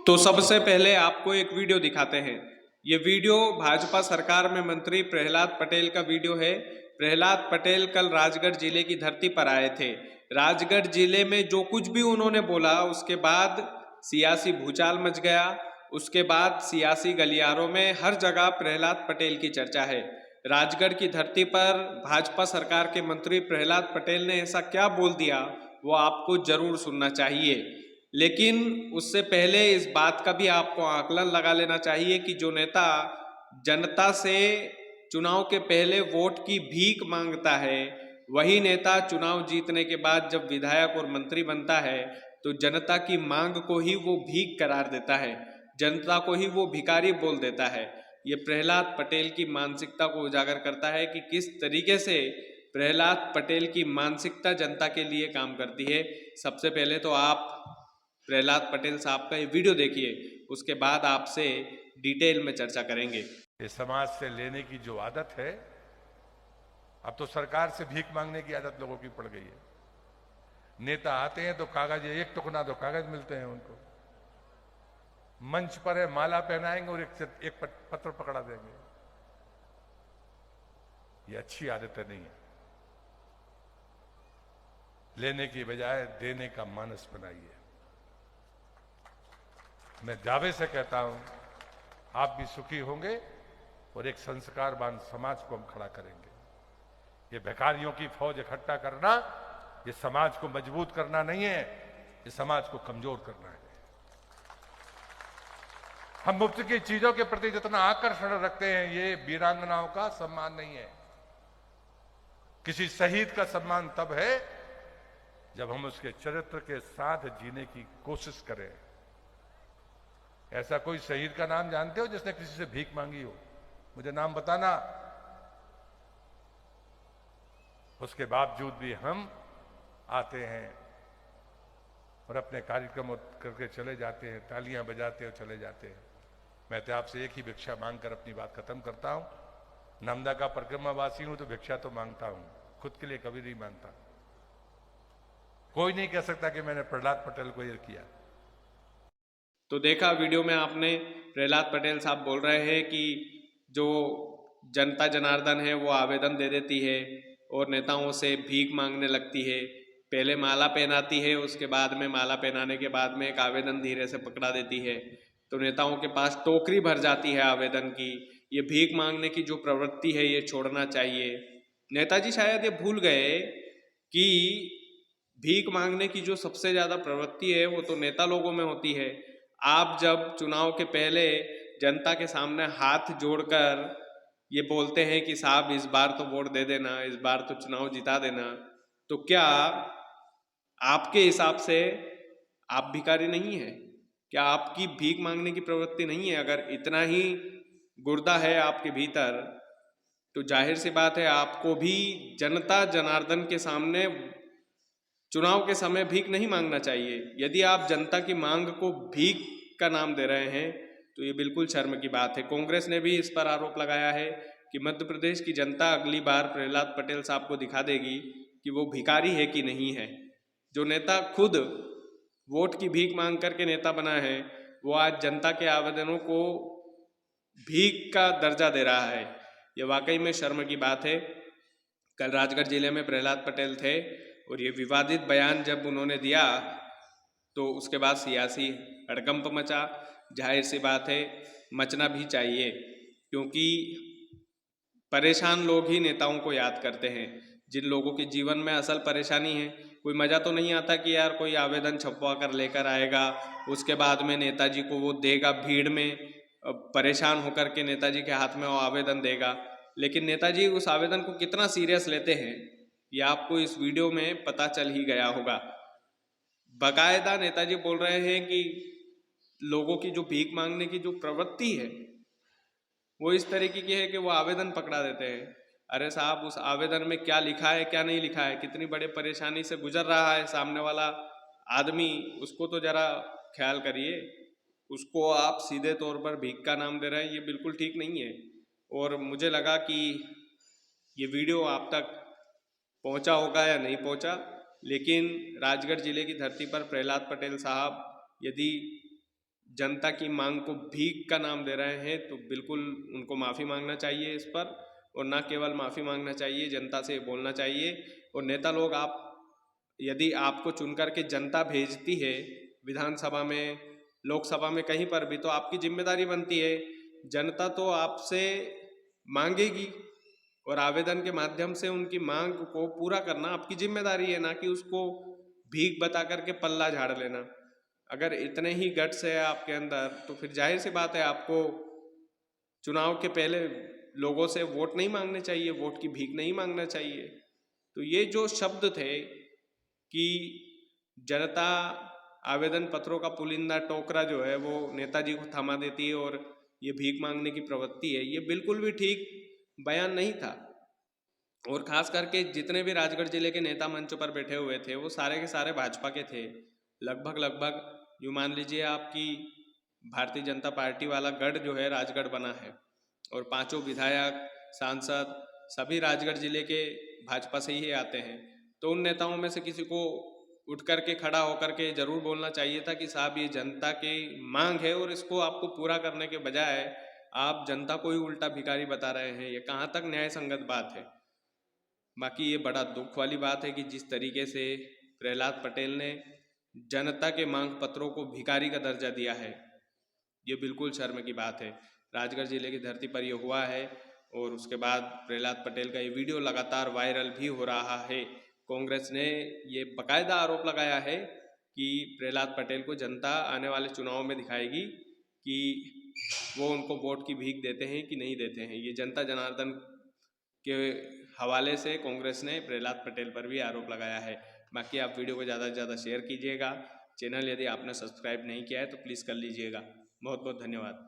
तो सबसे पहले आपको एक वीडियो दिखाते हैं। ये वीडियो भाजपा सरकार में मंत्री प्रहलाद पटेल का वीडियो है। प्रहलाद पटेल कल राजगढ़ जिले की धरती पर आए थे। राजगढ़ जिले में जो कुछ भी उन्होंने बोला उसके बाद सियासी भूचाल मच गया। उसके बाद सियासी गलियारों में हर जगह प्रहलाद पटेल की चर्चा है। राजगढ़ की धरती पर भाजपा सरकार के मंत्री प्रहलाद पटेल ने ऐसा क्या बोल दिया वो आपको जरूर सुनना चाहिए। लेकिन उससे पहले इस बात का भी आपको आकलन लगा लेना चाहिए कि जो नेता जनता से चुनाव के पहले वोट की भीख मांगता है, वही नेता चुनाव जीतने के बाद जब विधायक और मंत्री बनता है तो जनता की मांग को ही वो भीख करार देता है, जनता को ही वो भिखारी बोल देता है। ये प्रहलाद पटेल की मानसिकता को उजागर करता है कि किस तरीके से प्रहलाद पटेल की मानसिकता जनता के लिए काम करती है। सबसे पहले तो आप प्रहलाद पटेल साहब का ये वीडियो देखिए, उसके बाद आपसे डिटेल में चर्चा करेंगे। ये समाज से लेने की जो आदत है, अब तो सरकार से भीख मांगने की आदत लोगों की पड़ गई है। नेता आते हैं तो कागज, एक टुकड़ा तो कागज मिलते हैं उनको, मंच पर है माला पहनाएंगे और एक पत्र पकड़ा देंगे। ये अच्छी आदतें नहीं है। लेने की बजाय देने का मानस बनाइए। मैं दावे से कहता हूं, आप भी सुखी होंगे और एक संस्कारवान समाज को हम खड़ा करेंगे। ये भिखारियों की फौज इकट्ठा करना, ये समाज को मजबूत करना नहीं है, ये समाज को कमजोर करना है। हम मुफ्त की चीजों के प्रति जितना आकर्षण रखते हैं, ये वीरांगनाओं का सम्मान नहीं है। किसी शहीद का सम्मान तब है जब हम उसके चरित्र के साथ जीने की कोशिश करें। ऐसा कोई शहीद का नाम जानते हो जिसने किसी से भीख मांगी हो? मुझे नाम बताना। उसके बावजूद भी हम आते हैं और अपने कार्यक्रम करके चले जाते हैं, तालियां बजाते और चले जाते हैं। मैं तो आपसे एक ही भिक्षा मांगकर अपनी बात खत्म करता हूं। नर्मदा का परिक्रमावासी हूं तो भिक्षा तो मांगता हूं, खुद के लिए कभी नहीं मांगता। कोई नहीं कह सकता कि मैंने प्रहलाद पटेल को ये किया। तो देखा वीडियो में आपने, प्रहलाद पटेल साहब बोल रहे हैं कि जो जनता जनार्दन है वो आवेदन दे देती है और नेताओं से भीख मांगने लगती है। पहले माला पहनाती है, उसके बाद में माला पहनाने के बाद में एक आवेदन धीरे से पकड़ा देती है, तो नेताओं के पास टोकरी भर जाती है आवेदन की। ये भीख मांगने की जो प्रवृत्ति है ये छोड़ना चाहिए। नेताजी शायद ये भूल गए कि भीख मांगने की जो सबसे ज़्यादा प्रवृत्ति है वो तो नेता लोगों में होती है। आप जब चुनाव के पहले जनता के सामने हाथ जोड़कर ये बोलते हैं कि साहब इस बार तो वोट दे देना, इस बार तो चुनाव जिता देना, तो क्या आपके हिसाब से आप भिखारी नहीं है? क्या आपकी भीख मांगने की प्रवृत्ति नहीं है? अगर इतना ही गुर्दा है आपके भीतर तो जाहिर सी बात है आपको भी जनता जनार्दन के सामने चुनाव के समय भीख नहीं मांगना चाहिए। यदि आप जनता की मांग को भीख का नाम दे रहे हैं तो ये बिल्कुल शर्म की बात है। कांग्रेस ने भी इस पर आरोप लगाया है कि मध्य प्रदेश की जनता अगली बार प्रहलाद पटेल साहब को दिखा देगी कि वो भिखारी है कि नहीं है। जो नेता खुद वोट की भीख मांग करके नेता बना है वो आज जनता के आवेदनों को भीख का दर्जा दे रहा है। ये वाकई में शर्म की बात है। कल राजगढ़ जिले में प्रहलाद पटेल थे और ये विवादित बयान जब उन्होंने दिया तो उसके बाद सियासी हड़कंप मचा। जाहिर सी बात है मचना भी चाहिए, क्योंकि परेशान लोग ही नेताओं को याद करते हैं। जिन लोगों के जीवन में असल परेशानी है, कोई मज़ा तो नहीं आता कि यार कोई आवेदन छपवा कर लेकर आएगा, उसके बाद में नेताजी को वो देगा, भीड़ में परेशान होकर के नेताजी के हाथ में वो आवेदन देगा। लेकिन नेताजी उस आवेदन को कितना सीरियस लेते हैं ये आपको इस वीडियो में पता चल ही गया होगा। बाकायदा नेताजी बोल रहे हैं कि लोगों की जो भीख मांगने की जो प्रवृत्ति है वो इस तरीके की है कि वो आवेदन पकड़ा देते हैं। अरे साहब, उस आवेदन में क्या लिखा है क्या नहीं लिखा है, कितनी बड़े परेशानी से गुजर रहा है सामने वाला आदमी, उसको तो जरा ख्याल करिए। उसको आप सीधे तौर पर भीख का नाम दे रहे हैं, ये बिल्कुल ठीक नहीं है। और मुझे लगा कि ये वीडियो आप तक पहुंचा होगा या नहीं पहुंचा, लेकिन राजगढ़ जिले की धरती पर प्रहलाद पटेल साहब यदि जनता की मांग को भीख का नाम दे रहे हैं, तो बिल्कुल उनको माफ़ी मांगना चाहिए इस पर। और ना केवल माफ़ी मांगना चाहिए, जनता से बोलना चाहिए। और नेता लोग, आप यदि आपको चुन करके जनता भेजती है विधानसभा में, लोकसभा में, कहीं पर भी, तो आपकी जिम्मेदारी बनती है, जनता तो आपसे मांगेगी और आवेदन के माध्यम से उनकी मांग को पूरा करना आपकी जिम्मेदारी है, ना कि उसको भीख बता करके पल्ला झाड़ लेना। अगर इतने ही गट्स है आपके अंदर, तो फिर जाहिर सी बात है आपको चुनाव के पहले लोगों से वोट नहीं मांगने चाहिए, वोट की भीख नहीं मांगना चाहिए। तो ये जो शब्द थे कि जनता आवेदन पत्रों का पुलिंदा टोकरा जो है वो नेताजी को थमा देती है और ये भीख मांगने की प्रवृत्ति है, ये बिल्कुल भी ठीक बयान नहीं था। और खास करके जितने भी राजगढ़ जिले के नेता मंच पर बैठे हुए थे वो सारे के सारे भाजपा के थे। लगभग लगभग यूँ मान लीजिए आपकी भारतीय जनता पार्टी वाला गढ़ जो है राजगढ़ बना है, और पांचों विधायक, सांसद सभी राजगढ़ जिले के भाजपा से ही आते हैं। तो उन नेताओं में से किसी को उठ करके खड़ा होकर के जरूर बोलना चाहिए था कि साहब ये जनता की मांग है और इसको आपको पूरा करने के बजाय आप जनता को ही उल्टा भिखारी बता रहे हैं। ये कहाँ तक न्याय संगत बात है। बाकी ये बड़ा दुख वाली बात है कि जिस तरीके से प्रहलाद पटेल ने जनता के मांग पत्रों को भिखारी का दर्जा दिया है, ये बिल्कुल शर्म की बात है। राजगढ़ जिले की धरती पर ये हुआ है और उसके बाद प्रहलाद पटेल का ये वीडियो लगातार वायरल भी हो रहा है। कांग्रेस ने ये बाकायदा आरोप लगाया है कि प्रहलाद पटेल को जनता आने वाले चुनाव में दिखाएगी कि वो उनको वोट की भीख देते हैं कि नहीं देते हैं। ये जनता जनार्दन के हवाले से कांग्रेस ने प्रहलाद पटेल पर भी आरोप लगाया है। बाकी आप वीडियो को ज़्यादा से ज़्यादा शेयर कीजिएगा। चैनल यदि आपने सब्सक्राइब नहीं किया है तो प्लीज़ कर लीजिएगा। बहुत बहुत धन्यवाद।